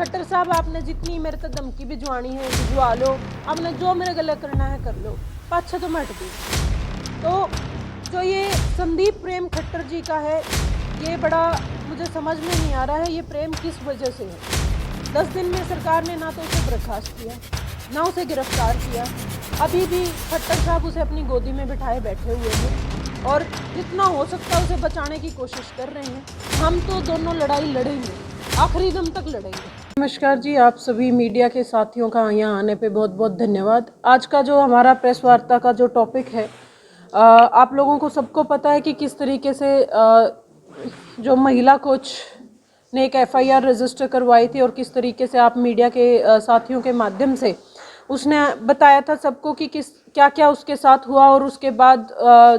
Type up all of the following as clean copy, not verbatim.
खट्टर साहब, आपने जितनी मेरे तक धमकी भिजवानी है भिजवा लो, आपने जो मेरे गले करना है कर लो, पाछे तो मैं हट दी। तो जो ये संदीप प्रेम खट्टर जी का है, ये बड़ा मुझे समझ में नहीं आ रहा है, ये प्रेम किस वजह से है। 10 दिन में सरकार ने ना तो उसे बर्खास्त किया, ना उसे गिरफ्तार किया। अभी भी खट्टर साहब उसे अपनी गोदी में बिठाए बैठे हुए हैं और जितना हो सकता है उसे बचाने की कोशिश कर रहे हैं। हम तो दोनों लड़ाई लड़ेंगे, आखिरी दम तक लड़ेंगे। नमस्कार जी, आप सभी मीडिया के साथियों का यहाँ आने पे बहुत बहुत धन्यवाद। आज का जो हमारा प्रेस वार्ता का जो टॉपिक है, आप लोगों को सबको पता है कि किस तरीके से जो महिला कोच ने एक एफआईआर रजिस्टर करवाई थी और किस तरीके से आप मीडिया के साथियों के माध्यम से उसने बताया था सबको कि क्या क्या उसके साथ हुआ। और उसके बाद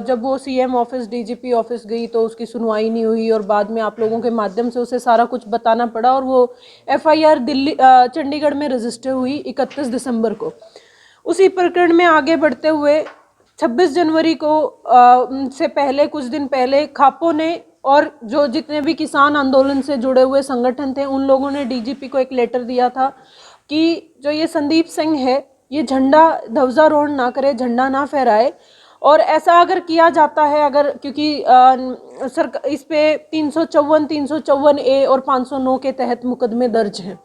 जब वो सीएम ऑफिस डीजीपी ऑफिस गई तो उसकी सुनवाई नहीं हुई और बाद में आप लोगों के माध्यम से उसे सारा कुछ बताना पड़ा और वो एफआईआर चंडीगढ़ में रजिस्टर हुई 31 दिसंबर को। उसी प्रकरण में आगे बढ़ते हुए 26 जनवरी को से पहले कुछ दिन पहले खापो ने और जो जितने भी किसान आंदोलन से जुड़े हुए संगठन थे उन लोगों ने डीजीपी को एक लेटर दिया था कि जो ये संदीप सिंह है ये झंडा ध्वजारोहण ना करे, झंडा ना फहराए। और ऐसा अगर किया जाता है, अगर क्योंकि इस पे 354 ए और 509 के तहत मुकदमे दर्ज हैं,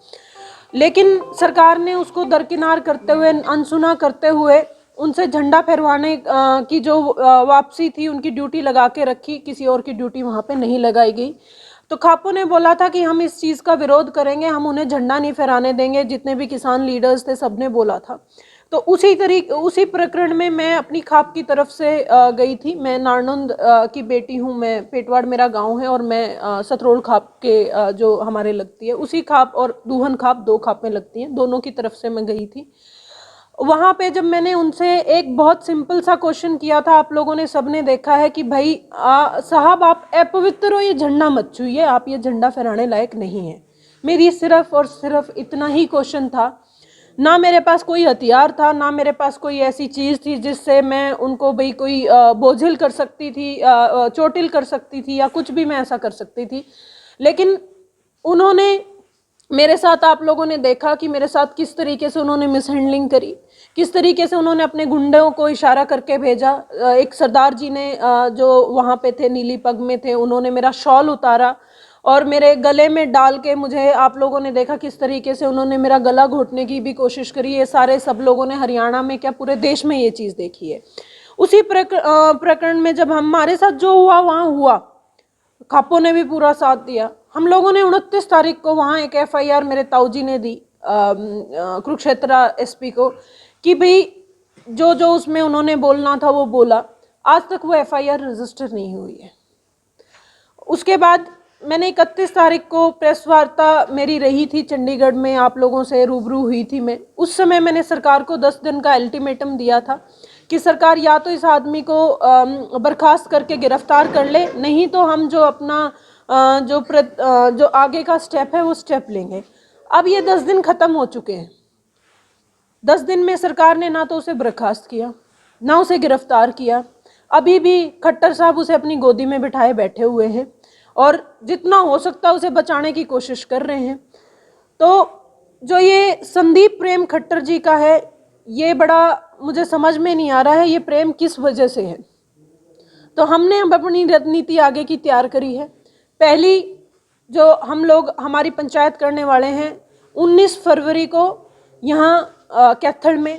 लेकिन सरकार ने उसको दरकिनार करते हुए, अनसुना करते हुए उनसे झंडा फहरवाने की जो वापसी थी उनकी ड्यूटी लगा के रखी, किसी और की ड्यूटी वहाँ पे नहीं लगाई गई। तो खापो ने बोला था कि हम इस चीज़ का विरोध करेंगे, हम उन्हें झंडा नहीं फहराने देंगे। जितने भी किसान लीडर्स थे सब ने बोला था। तो उसी प्रकरण में मैं अपनी खाप की तरफ से गई थी। मैं नारनौंद की बेटी हूँ, मैं पेटवाड़ मेरा गांव है और मैं सतरोल खाप के जो हमारे लगती है उसी खाप और दूहन खाप, 2 खापें लगती हैं, दोनों की तरफ से मैं गई थी। वहाँ पे जब मैंने उनसे एक बहुत सिंपल सा क्वेश्चन किया था, आप लोगों ने सबने देखा है कि भाई साहब आप अपवित्र हो, ये झंडा मत छूइए, आप ये झंडा फहराने लायक नहीं है। मेरी सिर्फ और सिर्फ इतना ही क्वेश्चन था। ना मेरे पास कोई हथियार था, ना मेरे पास कोई ऐसी चीज़ थी जिससे मैं उनको भाई कोई बोझिल कर सकती थी, चोटिल कर सकती थी या कुछ भी मैं ऐसा कर सकती थी। लेकिन उन्होंने मेरे साथ, आप लोगों ने देखा कि मेरे साथ किस तरीके से उन्होंने मिसहैंडलिंग करी, किस तरीके से उन्होंने अपने गुंडों को इशारा करके भेजा। एक सरदार जी ने जो वहाँ पे थे, नीली पग में थे, उन्होंने मेरा शॉल उतारा और मेरे गले में डाल के मुझे, आप लोगों ने देखा किस तरीके से उन्होंने मेरा गला घोटने की भी कोशिश करी। ये सारे सब लोगों ने हरियाणा में क्या पूरे देश में ये चीज़ देखी है। उसी प्रकरण में जब हमारे साथ जो हुआ वहाँ हुआ, खापो ने भी पूरा साथ दिया। हम लोगों ने 29 तारीख को वहाँ एक एफआईआर मेरे ताऊ जी ने दी कुरुक्षेत्र एसपी को कि भाई जो जो उसमें उन्होंने बोलना था वो बोला। आज तक वो एफआईआर रजिस्टर नहीं हुई है। उसके बाद मैंने 31 तारीख को प्रेस वार्ता मेरी रही थी चंडीगढ़ में, आप लोगों से रूबरू हुई थी मैं। उस समय मैंने सरकार को 10 दिन का अल्टीमेटम दिया था कि सरकार या तो इस आदमी को बर्खास्त करके गिरफ्तार कर ले, नहीं तो हम जो अपना जो आगे का स्टेप है वो स्टेप लेंगे। अब ये 10 दिन ख़त्म हो चुके हैं। 10 दिन में सरकार ने ना तो उसे बर्खास्त किया, ना उसे गिरफ्तार किया। अभी भी खट्टर साहब उसे अपनी गोदी में बिठाए बैठे हुए हैं और जितना हो सकता है उसे बचाने की कोशिश कर रहे हैं। तो जो ये संदीप प्रेम खट्टर जी का है, ये बड़ा मुझे समझ में नहीं आ रहा है, ये प्रेम किस वजह से है। तो हमने अब अपनी रणनीति आगे की तैयार करी है। पहली, जो हम लोग हमारी पंचायत करने वाले हैं, 19 फरवरी को यहाँ कैथल में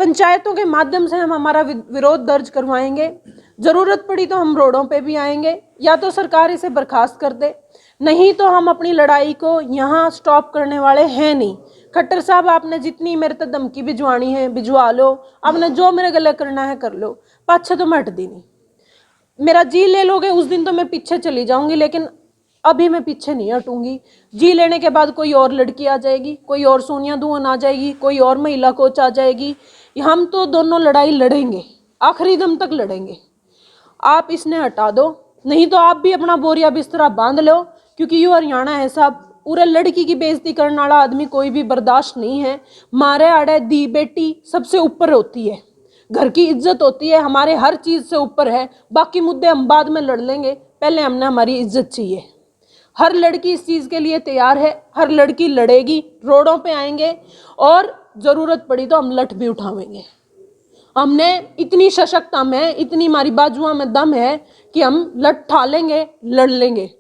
पंचायतों के माध्यम से हम हमारा विरोध दर्ज करवाएंगे। ज़रूरत पड़ी तो हम रोडों पे भी आएंगे, या तो सरकार इसे बर्खास्त कर दे, नहीं तो हम अपनी लड़ाई को यहाँ स्टॉप करने वाले हैं नहीं। खट्टर साहब, आपने जितनी मेरे तक धमकी भिजवानी है भिजवा लो, आपने जो मेरे गले करना है कर लो, पाछे तो मैं हट दी नहीं। मेरा जी ले लोगे उस दिन तो मैं पीछे चली जाऊंगी, लेकिन अभी मैं पीछे नहीं हटूंगी। जी लेने के बाद कोई और लड़की आ जाएगी, कोई और सोनिया दुहन आ जाएगी, कोई और महिला कोच आ जाएगी। हम तो दोनों लड़ाई लड़ेंगे, आखिरी दम तक लड़ेंगे। आप इसने हटा दो, नहीं तो आप भी अपना बोरिया बिस्तरा बांध लो, क्योंकि ये हरियाणा है साहब, पूरे लड़की की बेइज्जती करने वाला आदमी कोई भी बर्दाश्त नहीं है। मारे आड़े दी बेटी सबसे ऊपर होती है, घर की इज्जत होती है, हमारे हर चीज़ से ऊपर है। बाकी मुद्दे हम बाद में लड़ लेंगे, पहले हमने हमारी इज्जत चाहिए। हर लड़की इस चीज़ के लिए तैयार है, हर लड़की लड़ेगी, रोडों पे आएंगे और ज़रूरत पड़ी तो हम लठ भी उठावेंगे। हमने इतनी सशक्त हम है, इतनी हमारी बाजुओं में दम है कि हम लठ उठा लेंगे, लड़ लेंगे।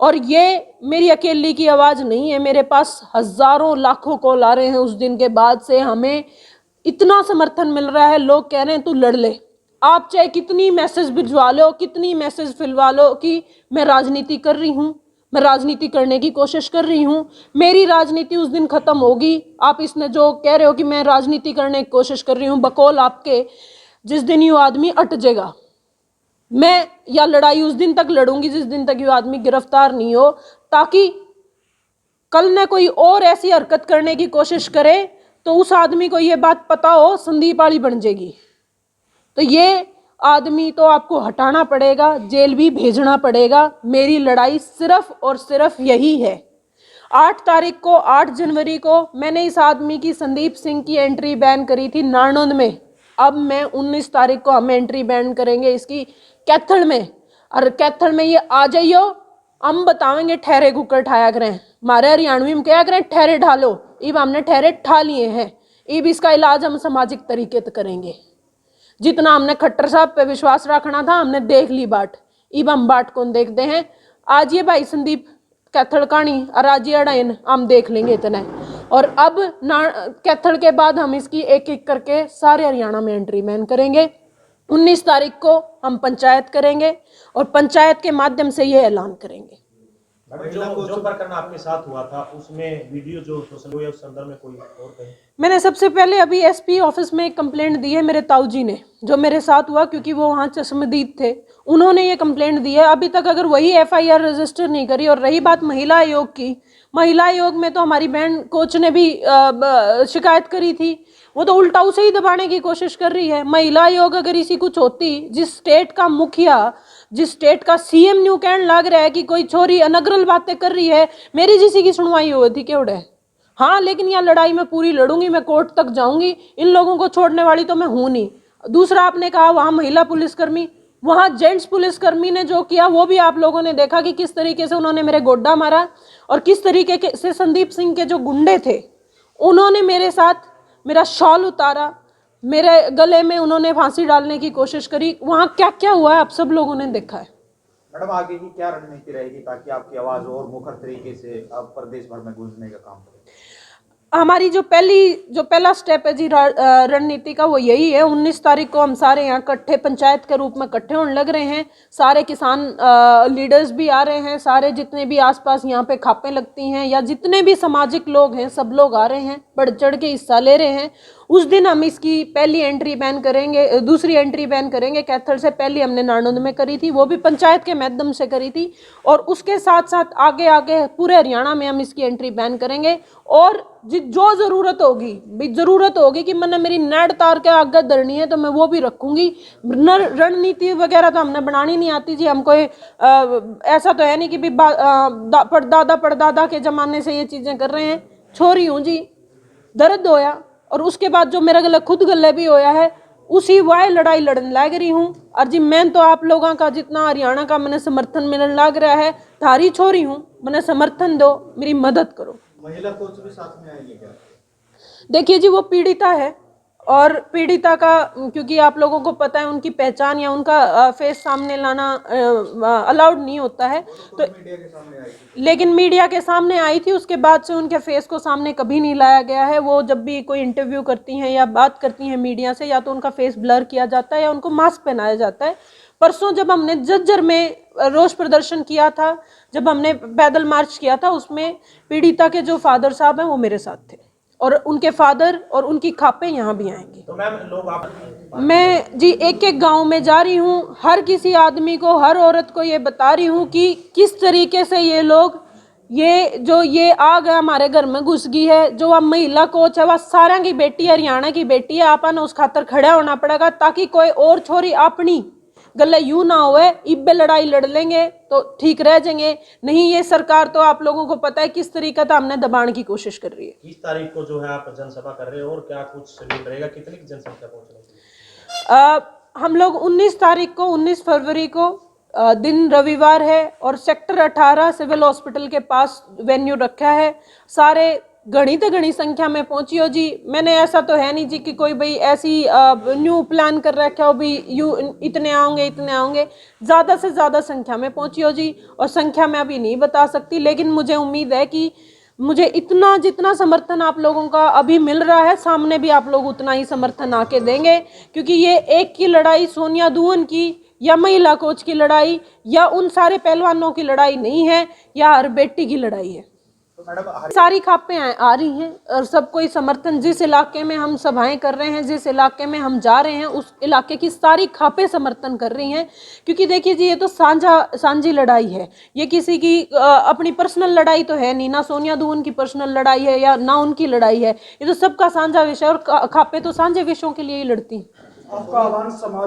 और ये मेरी अकेली की आवाज़ नहीं है, मेरे पास हज़ारों लाखों कॉल आ रहे हैं उस दिन के बाद से। हमें इतना समर्थन मिल रहा है, लोग कह रहे हैं तू लड़ ले। आप चाहे कितनी मैसेज भिजवा लो, कितनी मैसेज फिलवा लो कि मैं राजनीति कर रही हूँ, मैं राजनीति करने की कोशिश कर रही हूँ, मेरी राजनीति उस दिन ख़त्म होगी। आप इसने जो कह रहे हो कि मैं राजनीति करने की कोशिश कर रही हूँ, बकौल आपके, जिस दिन ये आदमी अट जाएगा, मैं या लड़ाई उस दिन तक लड़ूंगी जिस दिन तक ये आदमी गिरफ्तार नहीं हो, ताकि कल न कोई और ऐसी हरकत करने की कोशिश करे तो उस आदमी को ये बात पता हो, संदीप वाली बन जाएगी। तो ये आदमी तो आपको हटाना पड़ेगा, जेल भी भेजना पड़ेगा। मेरी लड़ाई सिर्फ और सिर्फ यही है। 8 तारीख को, 8 जनवरी को मैंने इस आदमी की, संदीप सिंह की एंट्री बैन करी थी नारनौंद में। अब मैं 19 तारीख को हम एंट्री बैन करेंगे इसकी कैथल में। और कैथल में ये आ जाइयो, हम बतावेंगे ठहरे कुकर ठाया करें। हमारे हरियाणवी में क्या करें, ठहरे ढालो। इब हमने ठहरे ठा लिए हैं, इब इसका इलाज हम सामाजिक तरीके से करेंगे। जितना हमने खट्टर साहब पे विश्वास रखना था हमने देख ली बाट, इब हम बाट कौन देखते हैं। आज ये भाई संदीप कैथल कहानी और आज ये अड़ाइन हम देख लेंगे इतना। और अब कैथल के बाद हम इसकी एक एक करके सारे हरियाणा में एंट्री बैन करेंगे। 19 तारीख को हम पंचायत करेंगे और पंचायत के माध्यम से ये ऐलान करेंगे। जो प्रकरण आपके साथ हुआ था उसमें वीडियो जो सोशल मीडिया उस संदर्भ में कोई और कहीं? मैंने सबसे पहले अभी एसपी ऑफिस में एक कंप्लेंट दी है मेरे ताऊ जी ने, जो मेरे साथ हुआ, क्योंकि वो वहाँ चश्मदीद थे, उन्होंने ये कंप्लेंट दी है। अभी तक अगर वही एफआईआर रजिस्टर नहीं करी। और रही बात महिला आयोग की, महिला आयोग में तो हमारी बहन कोच ने भी शिकायत करी थी, वो तो उल्टा उसे ही दबाने की कोशिश कर रही है। महिला आयोग अगर इसी कुछ होती, जिस स्टेट का मुखिया, जिस स्टेट का सीएम न्यू कहने लग रहा है कि कोई छोरी अनगरल बातें कर रही है, मेरी जिसी की सुनवाई हुई थी केवड़े। हाँ, लेकिन यह लड़ाई मैं पूरी लड़ूंगी, मैं कोर्ट तक जाऊंगी, इन लोगों को छोड़ने वाली तो मैं हूं नहीं। दूसरा, आपने कहा वहां महिला पुलिसकर्मी, वहां जेंट्स पुलिसकर्मी ने जो किया वो भी आप लोगों ने देखा कि किस तरीके से उन्होंने मेरे गोड्डा मारा, और किस तरीके से संदीप सिंह के जो गुंडे थे उन्होंने मेरे साथ मेरा शॉल उतारा, मेरे गले में उन्होंने फांसी डालने की कोशिश करी। वहां क्या क्या हुआ है आप सब लोगों ने देखा है। मैडम, आगे की क्या रणनीति रहेगी ताकि आपकी आवाज और मुखर तरीके से आप प्रदेश भर में गूंजने का काम करें? हमारी जो पहला स्टेप है जी रणनीति का, वो यही है। 19 तारीख को हम सारे यहाँ इकट्ठे पंचायत के रूप में इकट्ठे होने लग रहे हैं। सारे किसान लीडर्स भी आ रहे हैं, सारे जितने भी आसपास यहाँ पे खापें लगती हैं या जितने भी सामाजिक लोग हैं सब लोग आ रहे हैं, बढ़ चढ़ के हिस्सा ले रहे हैं। उस दिन हम इसकी पहली एंट्री बैन करेंगे, दूसरी एंट्री बैन करेंगे। कैथल से पहली हमने नारनौंद में करी थी, वो भी पंचायत के माध्यम से करी थी। और उसके साथ साथ आगे आगे पूरे हरियाणा में हम इसकी एंट्री बैन करेंगे। और जो ज़रूरत होगी कि मैंने मेरी नेट तार के आगे धरनी है तो मैं वो भी रखूंगी। रणनीति वगैरह तो हमने बनानी नहीं आती जी। हम कोई ऐसा तो है नहीं कि भी दादा परदादा के ज़माने से ये चीज़ें कर रहे हैं। छोरी हूँ जी, दर्द होया और उसके बाद जो मेरा गला खुद गले भी होया है, उसी वाय लड़ाई लड़ने लग रही हूँ। और जी मैं तो आप लोगों का जितना हरियाणा का मैंने समर्थन मिलने लग रहा है, थारी छोरी हूँ, मैंने समर्थन दो, मेरी मदद करो। महिला कोच भी साथ में आएगी क्या? देखिए जी, वो पीड़िता है और पीड़िता का, क्योंकि आप लोगों को पता है उनकी पहचान या उनका फेस सामने लाना अलाउड नहीं होता है, तो मीडिया के सामने आई थी। लेकिन मीडिया के सामने आई थी, उसके बाद से उनके फेस को सामने कभी नहीं लाया गया है। वो जब भी कोई इंटरव्यू करती हैं या बात करती हैं मीडिया से, या तो उनका फेस ब्लर किया जाता है या उनको मास्क पहनाया जाता है। परसों जब हमने जज्जर में रोष प्रदर्शन किया था, जब हमने पैदल मार्च किया था, उसमें पीड़िता के जो फादर साहब हैं वो मेरे साथ थे, और उनके फादर और उनकी खापें यहाँ भी आएंगी। तो मैम, लोग आप मैं जी एक एक गांव में जा रही हूँ, हर किसी आदमी को, हर औरत को ये बता रही हूँ कि किस तरीके से ये लोग, ये आग हमारे घर में घुस गई है। जो अब महिला कोच है वह सारा की बेटी है, हरियाणा की बेटी है। आपन उस खातर खड़ा होना पड़ेगा ताकि कोई और छोरी अपनी गले यूं ना होए। इब्बे लड़ाई लड़ लेंगे तो ठीक रह जाएंगे, नहीं ये सरकार तो आप लोगों को पता है किस तरीके का हमने दबाने की कोशिश कर रही है। 30 तारीख को जो है आप जनसभा कर रहे हो, और क्या कुछ शेड्यूल रहेगा, कितनी जनसंख्या पहुंचने की? हम लोग 19 तारीख को, 19 फरवरी को दिन रविवार है और सेक्टर 18 सिविल हॉस्पिटल के पास वेन्यू रखा है। सारे घनी संख्या में पहुंचियो जी। मैंने ऐसा तो है नहीं जी कि कोई भाई ऐसी न्यू प्लान कर रखा हो भी यू इतने आओगे ज़्यादा से ज़्यादा संख्या में पहुंचियो जी। और संख्या मैं अभी नहीं बता सकती, लेकिन मुझे उम्मीद है कि मुझे इतना जितना समर्थन आप लोगों का अभी मिल रहा है, सामने भी आप लोग उतना ही समर्थन आके देंगे, क्योंकि ये एक की लड़ाई सोनिया दुहन की या महिला कोच की लड़ाई या उन सारे पहलवानों की लड़ाई नहीं है, या हर बेटी की लड़ाई है। तो मैडम सारी खापें आ रही हैं और सब कोई समर्थन, जिस इलाके में हम सभाएं कर रहे हैं, जिस इलाके में हम जा रहे हैं, उस इलाके की सारी खापें समर्थन कर रही हैं। क्योंकि देखिए जी, ये तो सांझी लड़ाई है, ये किसी की अपनी पर्सनल लड़ाई तो है नहीं, ना सोनिया दुहन की पर्सनल लड़ाई है या ना उनकी लड़ाई है, ये तो सबका साझा विषय और खापें तो साझे विषयों के लिए ही लड़ती हैं।